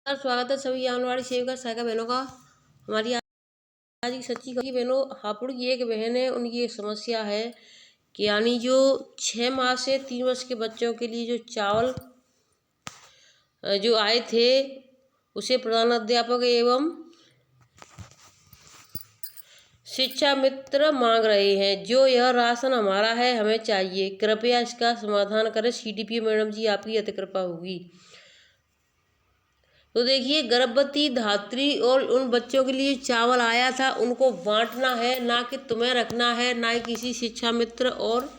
स्वागत है सभी आंगनवाड़ी सेविका सहायिका बहनों का। हमारी आज की सच्ची खबर बहनों, हापुड़ की एक बहन है, उनकी एक समस्या है कि यानी जो 6 माह से 3 वर्ष के बच्चों के लिए जो चावल जो आए थे उसे प्रधानाध्यापक एवं शिक्षा मित्र मांग रहे हैं। जो यह राशन हमारा है, हमें चाहिए, कृपया इसका समाधान करें। CDPO मैडम जी, आपकी अति कृपा होगी। तो देखिए, गर्भवती धात्री और उन बच्चों के लिए चावल आया था, उनको बांटना है, ना कि तुम्हें रखना है, ना ही किसी शिक्षा मित्र और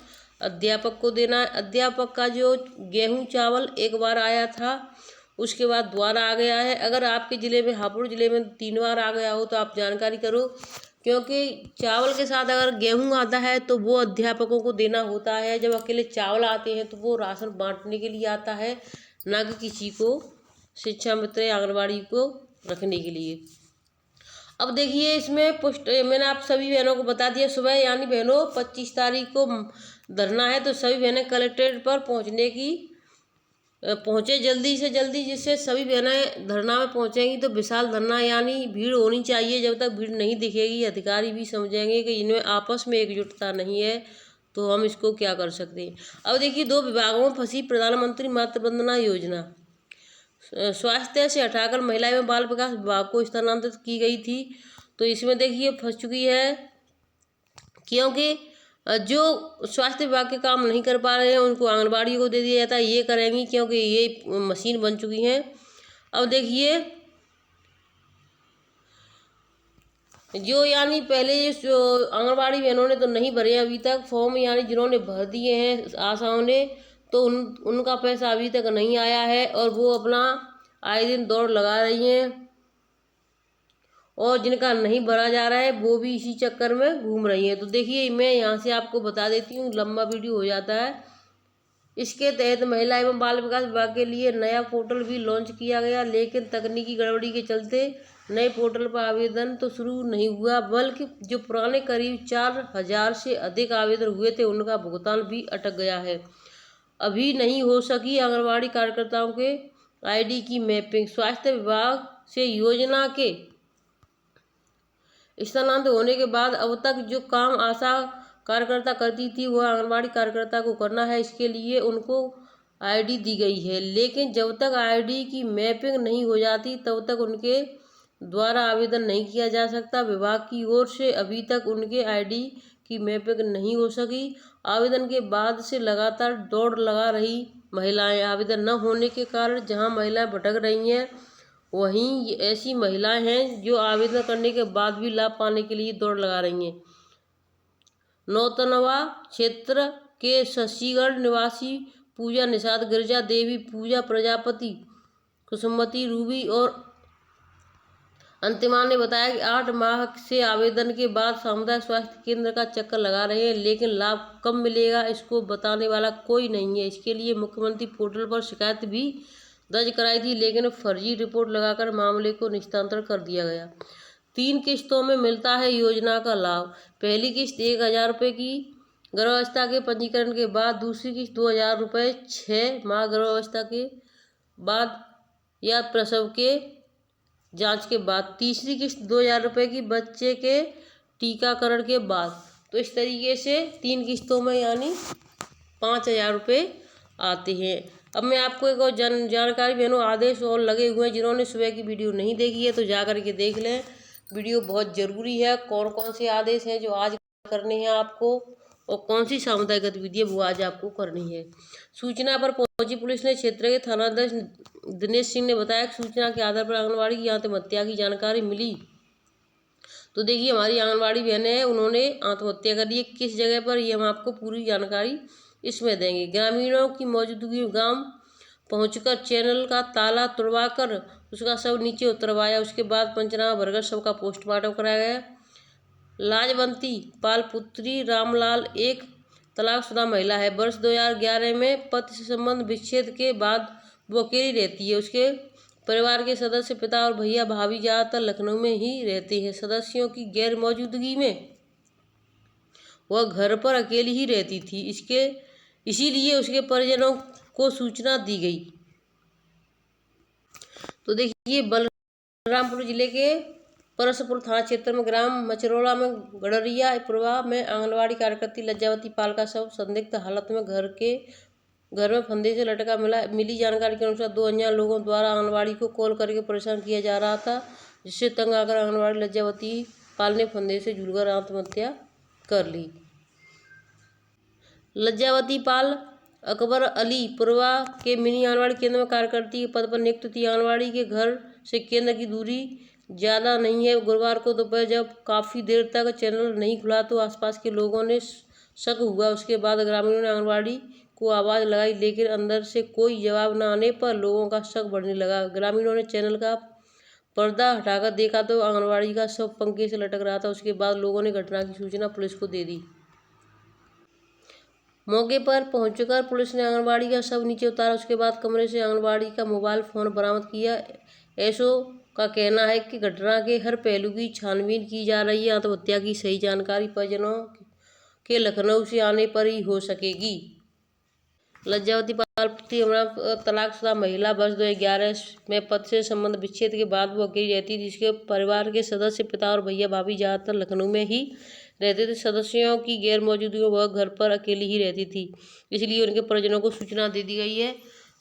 अध्यापक को देना है। अध्यापक का जो गेहूं चावल एक बार आया था, उसके बाद दोबारा आ गया है। अगर आपके ज़िले में, हापुड़ ज़िले में 3 बार आ गया हो तो आप जानकारी करो, क्योंकि चावल के साथ अगर गेहूं आता है तो वो अध्यापकों को देना होता है। जब अकेले चावल आते हैं तो वो राशन बांटने के लिए आता है, ना कि किसी को शिक्षा मित्र आंगनबाड़ी को रखने के लिए। अब देखिए, इसमें पुष्ट मैंने आप सभी बहनों को बता दिया। सुबह यानी बहनों 25 तारीख को धरना है, तो सभी बहनें कलेक्ट्रेट पर पहुँचे जल्दी से जल्दी, जिससे सभी बहनें धरना में पहुँचेंगी तो विशाल धरना यानी भीड़ होनी चाहिए। जब तक भीड़ नहीं दिखेगी, अधिकारी भी समझेंगे कि इनमें आपस में एकजुटता नहीं है, तो हम इसको क्या कर सकते हैं। अब देखिए, 2 विभागों में फंसी प्रधानमंत्री मातृ वंदना योजना। स्वास्थ्य से हटाकर महिला एवं बाल विकास विभाग को स्थानांतरित की गई थी, तो इसमें देखिए फंस चुकी है, क्योंकि जो स्वास्थ्य विभाग के काम नहीं कर पा रहे हैं उनको आंगनबाड़ी को दे दिया जाता है। ये करेंगी क्योंकि ये मशीन बन चुकी हैं। अब देखिए, जो यानी पहले जो आंगनबाड़ी बहनों ने तो नहीं भरे अभी तक फॉर्म, यानी जिन्होंने भर दिए हैं आशाओं ने, तो उनका पैसा अभी तक नहीं आया है और वो अपना आए दिन दौड़ लगा रही हैं, और जिनका नहीं भरा जा रहा है वो भी इसी चक्कर में घूम रही हैं। तो देखिए, मैं यहाँ से आपको बता देती हूँ, लंबा वीडियो हो जाता है। इसके तहत महिला एवं बाल विकास विभाग के लिए नया पोर्टल भी लॉन्च किया गया, लेकिन तकनीकी गड़बड़ी के चलते नए पोर्टल पर आवेदन तो शुरू नहीं हुआ, बल्कि जो पुराने करीब 4000 से अधिक आवेदन हुए थे उनका भुगतान भी अटक गया है। अभी नहीं हो सकी आंगनबाड़ी कार्यकर्ताओं के ID की मैपिंग। स्वास्थ्य विभाग से योजना के स्थानांतरित होने के बाद अब तक जो काम आशा कार्यकर्ता करती थी वह आंगनबाड़ी कार्यकर्ता को करना है। इसके लिए उनको ID दी गई है, लेकिन जब तक ID की मैपिंग नहीं हो जाती तब तक उनके द्वारा आवेदन नहीं किया जा सकता। विभाग की ओर से अभी तक उनके ID की मैपिंग नहीं हो सकी। आवेदन के बाद से लगातार दौड़ लगा रही महिलाएं। आवेदन न होने के कारण जहां महिलाएं भटक रही हैं, वहीं ऐसी महिलाएं हैं जो आवेदन करने के बाद भी लाभ पाने के लिए दौड़ लगा रही हैं। नौतनवा क्षेत्र के शशिगढ़ निवासी पूजा निषाद, गिरिजा देवी, पूजा प्रजापति, कुसुमती रूबी और अंतिमा ने बताया कि 8 माह से आवेदन के बाद सामुदायिक स्वास्थ्य केंद्र का चक्कर लगा रहे हैं, लेकिन लाभ कब मिलेगा इसको बताने वाला कोई नहीं है। इसके लिए मुख्यमंत्री पोर्टल पर शिकायत भी दर्ज कराई थी, लेकिन फर्जी रिपोर्ट लगाकर मामले को निस्तारण कर दिया गया। 3 किस्तों में मिलता है योजना का लाभ। पहली किस्त 1000 रुपये की गर्भावस्था के पंजीकरण के बाद, दूसरी किस्त 2000 रुपये 6 माह गर्भावस्था के बाद या प्रसव के जांच के बाद, तीसरी किस्त 2000 रुपये की बच्चे के टीकाकरण के बाद। तो इस तरीके से 3 किस्तों में यानी 5000 रुपये आते हैं। अब मैं आपको एक और जानकारी बहनों, आदेश और लगे हुए हैं। जिन्होंने सुबह की वीडियो नहीं देखी है तो जा कर के देख लें, वीडियो बहुत ज़रूरी है। कौन कौन से आदेश हैं जो आज करने हैं आपको, और कौन सी सामुदायिक गतिविधि वो आज आपको करनी है। सूचना पर पहुंची पुलिस ने क्षेत्र के थानाध्यक्ष दिनेश सिंह ने बताया कि सूचना के आधार पर आंगनबाड़ी की आत्महत्या की जानकारी मिली। तो देखिए, हमारी आंगनबाड़ी बहनें हैं, उन्होंने आत्महत्या कर ली। किस जगह पर, ये हम आपको पूरी जानकारी इसमें देंगे। ग्रामीणों की मौजूदगी में गांव पहुंचकर चैनल का ताला तुड़वाकर उसका शव नीचे उतरवाया। उसके बाद पंचनामा भरकर शव का पोस्टमार्टम कराया गया। लाजवंती पालपुत्री रामलाल एक तलाकशुदा महिला है। वर्ष 2011 में पति से संबंध विच्छेद के बाद वो अकेली रहती है। उसके परिवार के सदस्य, पिता और भैया भाभी ज़्यादातर लखनऊ में ही रहते हैं। सदस्यों की गैर मौजूदगी में वह घर पर अकेली ही रहती थी। इसीलिए उसके परिजनों को सूचना दी गई। तो देखिए बलरामपुर जिले के परसपुर थाना क्षेत्र में ग्राम मचरौला में गड़रिया प्रवाह में आंगनबाड़ी कार्यकर्ती लज्जावती पाल का शव संदिग्ध हालत में घर में फंदे से लटका मिली जानकारी के अनुसार 2 अनजान लोगों द्वारा आंगनबाड़ी को कॉल करके परेशान किया जा रहा था, जिससे तंग आकर आंगनबाड़ी लज्जावती पाल ने फंदे से झूलकर आत्महत्या कर ली। लज्जावती पाल अकबर अली पुरवा के मिनी आंगनबाड़ी केंद्र में कार्यकर्ती के पद पर नियुक्त थी। आंगनबाड़ी के घर से केंद्र की दूरी ज़्यादा नहीं है। गुरुवार को दोपहर जब काफ़ी देर तक चैनल नहीं खुला तो आसपास के लोगों ने शक हुआ। उसके बाद ग्रामीणों ने आंगनबाड़ी को आवाज़ लगाई, लेकिन अंदर से कोई जवाब न आने पर लोगों का शक बढ़ने लगा। ग्रामीणों ने चैनल का पर्दा हटाकर देखा तो आंगनबाड़ी का शव पंखे से लटक रहा था। उसके बाद लोगों ने घटना की सूचना पुलिस को दे दी। मौके पर पहुंचकर पुलिस ने आंगनबाड़ी का शव नीचे उतारा। उसके बाद कमरे से आंगनबाड़ी का मोबाइल फ़ोन बरामद किया। एसओ का कहना है कि घटना के हर पहलू की छानबीन की जा रही है। आत्महत्या की सही जानकारी परिजनों के लखनऊ से आने पर ही हो सकेगी। लज्जावती पाल पति तलाकशुदा महिला वर्ष 2011 में पति से संबंध विच्छेद के बाद वो अकेली रहती थी। जिसके परिवार के सदस्य पिता और भैया भाभी ज़्यादातर लखनऊ में ही रहते थे। सदस्यों की गैर मौजूदगी में वह घर पर अकेली ही रहती थी, इसलिए उनके परिजनों को सूचना दे दी गई है।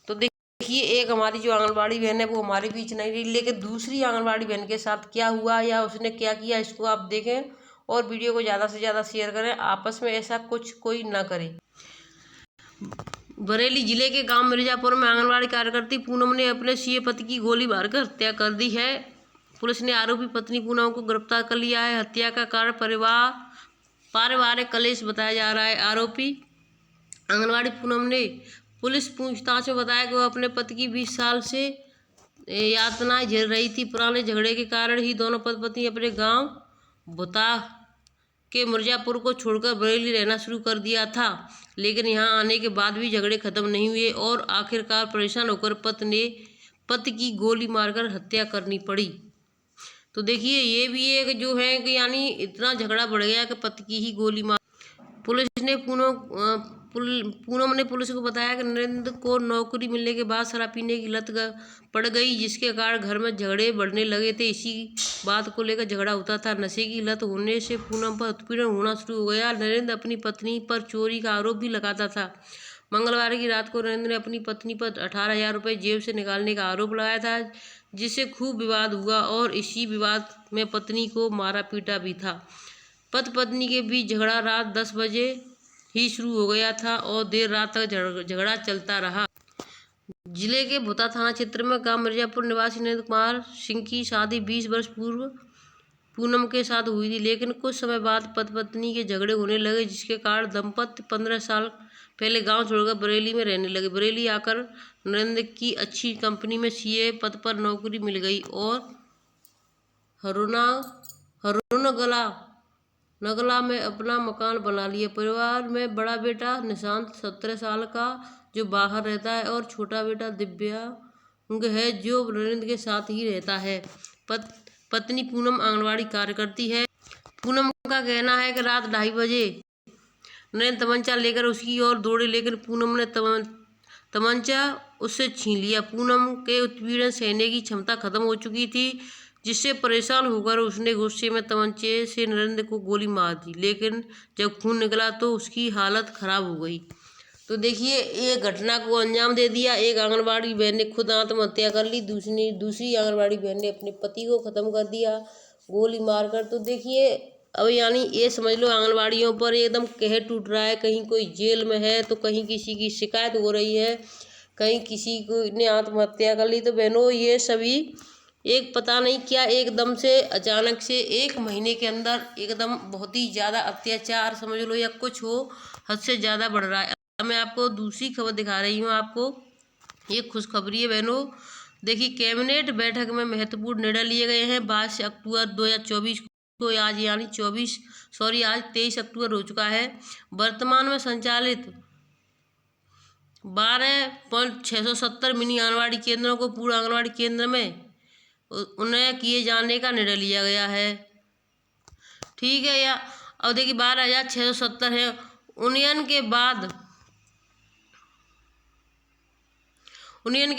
तो देखिए, एक हमारी जो आंगनबाड़ी बहन है वो हमारे बीच नहीं रही, लेकिन दूसरी आंगनबाड़ी बहन के साथ क्या हुआ या उसने क्या किया, इसको आप देखें और वीडियो को ज़्यादा से ज़्यादा शेयर करें। आपस में ऐसा कुछ कोई ना करे। बरेली जिले के गांव मिर्जापुर में आंगनबाड़ी कार्यकर्ती पूनम ने अपने सीए पति की गोली मारकर हत्या कर दी है। पुलिस ने आरोपी पत्नी पूनम को गिरफ्तार कर लिया है। हत्या का कारण पारिवारिक कलेश बताया जा रहा है। आरोपी आंगनबाड़ी पूनम ने पुलिस पूछताछ में बताया कि वह अपने पति की 20 साल से यातनाएं झेल रही थी। पुराने झगड़े के कारण ही दोनों पति पत्नी अपने गांव भुता के मिर्जापुर को छोड़कर बरेली रहना शुरू कर दिया था, लेकिन यहां आने के बाद भी झगड़े खत्म नहीं हुए और आखिरकार परेशान होकर पति की गोली मारकर हत्या करनी पड़ी। तो देखिए, ये भी एक जो है कि यानी इतना झगड़ा बढ़ गया कि पति की ही गोली मार। पूनम ने पुलिस को बताया कि नरेंद्र को नौकरी मिलने के बाद शराब पीने की लत पड़ गई, जिसके कारण घर में झगड़े बढ़ने लगे थे। इसी बात को लेकर झगड़ा होता था। नशे की लत होने से पूनम पर उत्पीड़न होना शुरू हो गया। नरेंद्र अपनी पत्नी पर चोरी का आरोप भी लगाता था। मंगलवार की रात को नरेंद्र ने अपनी पत्नी पर 18,000 रुपये जेब से निकालने का आरोप लगाया था, जिससे खूब विवाद हुआ और इसी विवाद में पत्नी को मारा पीटा भी था। पति पत्नी के बीच झगड़ा रात 10 बजे ही शुरू हो गया था और देर रात तक झगड़ा चलता रहा। जिले के भुता थाना क्षेत्र में गांव मिर्जापुर निवासी नरेंद्र कुमार सिंह की शादी 20 वर्ष पूर्व पूनम के साथ हुई थी, लेकिन कुछ समय बाद पति पत्नी के झगड़े होने लगे, जिसके कारण दंपत्ति 15 साल पहले गांव छोड़कर बरेली में रहने लगे। बरेली आकर नरेंद्र की अच्छी कंपनी में सीए पद पर नौकरी मिल गई और नगला में अपना मकान बना लिया। परिवार में बड़ा बेटा निशांत 17 साल का जो बाहर रहता है और छोटा बेटा दिव्यांग है जो नरेंद्र के साथ ही रहता है। पत्नी पूनम आंगनबाड़ी कार्यकर्ती है। पूनम का कहना है कि रात 2:30 बजे नरेंद्र तमंचा लेकर उसकी ओर दौड़े, लेकिन पूनम ने तमंचा उससे छीन लिया। पूनम के उत्पीड़न सहने की क्षमता खत्म हो चुकी थी, जिससे परेशान होकर उसने गुस्से में तमंचे से नरेंद्र को गोली मार दी, लेकिन जब खून निकला तो उसकी हालत खराब हो गई। तो देखिए, ये घटना को अंजाम दे दिया। एक आंगनबाड़ी बहन ने खुद आत्महत्या कर ली, दूसरी आंगनबाड़ी बहन ने अपने पति को ख़त्म कर दिया गोली मारकर। तो देखिए, अब यानी ये समझ लो आंगनबाड़ियों पर एकदम कहर टूट रहा है। कहीं कोई जेल में है तो कहीं किसी की शिकायत हो रही है, कहीं किसी को ने आत्महत्या कर ली। तो बहनों, ये सभी एक पता नहीं क्या एकदम से अचानक से 1 महीने के अंदर एकदम बहुत ही ज़्यादा अत्याचार समझ लो या कुछ हो, हद से ज़्यादा बढ़ रहा है। मैं आपको दूसरी खबर दिखा रही हूँ। आपको ये खुशखबरी है बहनों। देखिए, कैबिनेट बैठक में महत्वपूर्ण निर्णय लिए गए हैं। 22 अक्टूबर 2024 को आज यानी आज 23 अक्टूबर हो चुका है। वर्तमान में संचालित 12.670 मिनी आंगनबाड़ी केंद्रों को पूर्ण आंगनबाड़ी केंद्र में उन्हें किए जाने का निर्णय लिया गया है। ठीक है, या अब देखिए 12,670 है। उन्नयन के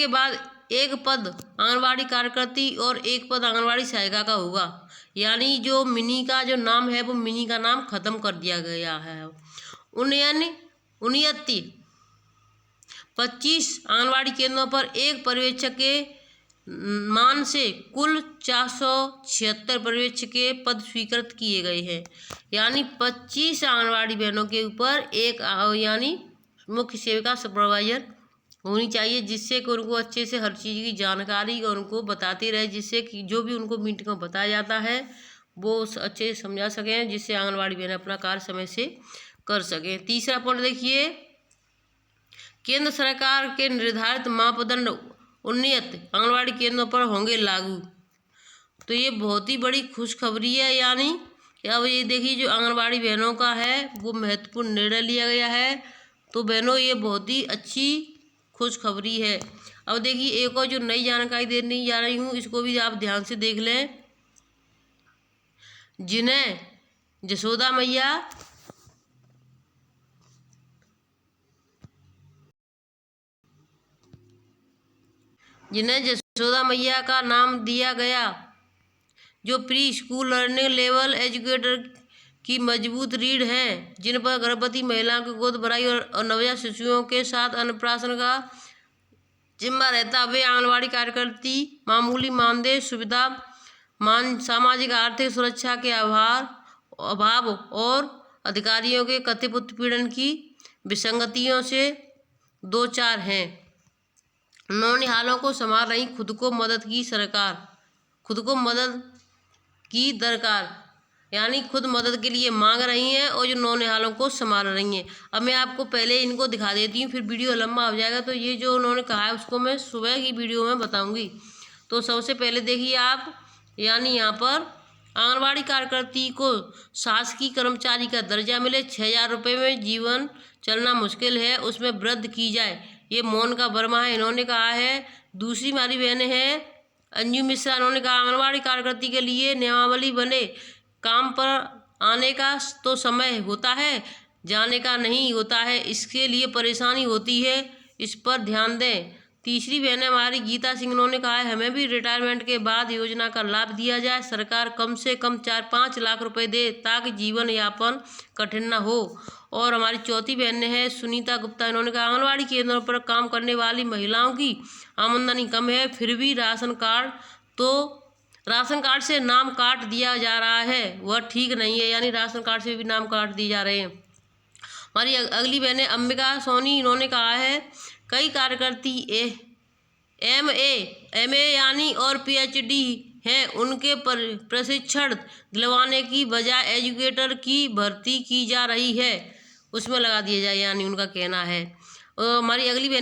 बाद एक पद आंगनबाड़ी कार्यकर्ती और एक पद आंगनबाड़ी सहायिका का होगा। यानी जो मिनी का जो नाम है वो मिनी का नाम खत्म कर दिया गया है। उन्नयन 25 आंगनबाड़ी केंद्रों पर एक पर्यवेक्षक के मान से कुल 476 पर्यवेक्षक के पद स्वीकृत किए गए हैं। यानी 25 आंगनबाड़ी बहनों के ऊपर एक यानी मुख्य सेविका सुपरवाइजर होनी चाहिए, जिससे कि उनको अच्छे से हर चीज़ की जानकारी और उनको बताते रहे, जिससे कि जो भी उनको मीटिंग में बताया जाता है वो अच्छे से समझा सकें, जिससे आंगनबाड़ी बहनें अपना कार्य समय से कर सकें। तीसरा पॉइंट देखिए, केंद्र सरकार के निर्धारित मापदंड उन्नत आंगनबाड़ी केंद्रों पर होंगे लागू। तो ये बहुत ही बड़ी खुशखबरी है। यानी अब ये देखिए जो आंगनबाड़ी बहनों का है वो महत्वपूर्ण निर्णय लिया गया है। तो बहनों ये बहुत ही अच्छी खुशखबरी है। अब देखिए एक और जो नई जानकारी देने जा रही हूँ, इसको भी आप ध्यान से देख लें। जिन्हें जसोदा मैया का नाम दिया गया, जो pre school learning level educator की मजबूत रीढ़ हैं, जिन पर गर्भवती महिलाओं की गोद भराई और नवजात शिशुओं के साथ अन्नप्राशन का जिम्मा रहता, वे आंगनबाड़ी कार्यकर्ती मामूली मानदेय सुविधा, सामाजिक आर्थिक सुरक्षा के अभाव और अधिकारियों के कथित उत्पीड़न की विसंगतियों से दो चार हैं। नौनिहालों को संभाल रही खुद को मदद की सरकार, खुद को मदद की दरकार, यानी खुद मदद के लिए मांग रही हैं और जो नौनिहालों को संभाल रही हैं। अब मैं आपको पहले इनको दिखा देती हूँ, फिर वीडियो लंबा हो जाएगा। तो ये जो उन्होंने कहा है उसको मैं सुबह की वीडियो में बताऊँगी। तो सबसे पहले देखिए आप, यानी यहाँ पर आंगनबाड़ी कार्यकर्ती को शासकीय कर्मचारी का दर्जा मिले, 6,000 रुपये में जीवन चलना मुश्किल है, उसमें वृद्धि की जाए। ये मोनिका वर्मा है, इन्होंने कहा है। दूसरी हमारी बहनें हैं अंजू मिश्रा, इन्होंने कहा आंगनबाड़ी कार्यकर्ती के लिए नियमावली बने, काम पर आने का तो समय होता है, जाने का नहीं होता है, इसके लिए परेशानी होती है, इस पर ध्यान दें। तीसरी बहन हमारी गीता सिंह, उन्होंने कहा है हमें भी रिटायरमेंट के बाद योजना का लाभ दिया जाए, सरकार कम से कम 4-5 लाख रुपए दे ताकि जीवन यापन कठिन न हो। और हमारी चौथी बहन है सुनीता गुप्ता, इन्होंने कहा आंगनबाड़ी केंद्रों पर काम करने वाली महिलाओं की आमदनी कम है, फिर भी राशन कार्ड से नाम काट दिया जा रहा है, वह ठीक नहीं है। यानी राशन कार्ड से भी नाम काट दिए जा रहे हैं। हमारी अगली बहन है अंबिका सोनी, इन्होंने कहा है कई कार्यकर्ती एमए यानी और पीएचडी हैं, उनके प्रशिक्षण दिलवाने की बजाय एजुकेटर की भर्ती की जा रही है, उसमें लगा दिया जाए, यानी उनका कहना है। और हमारी अगली बहन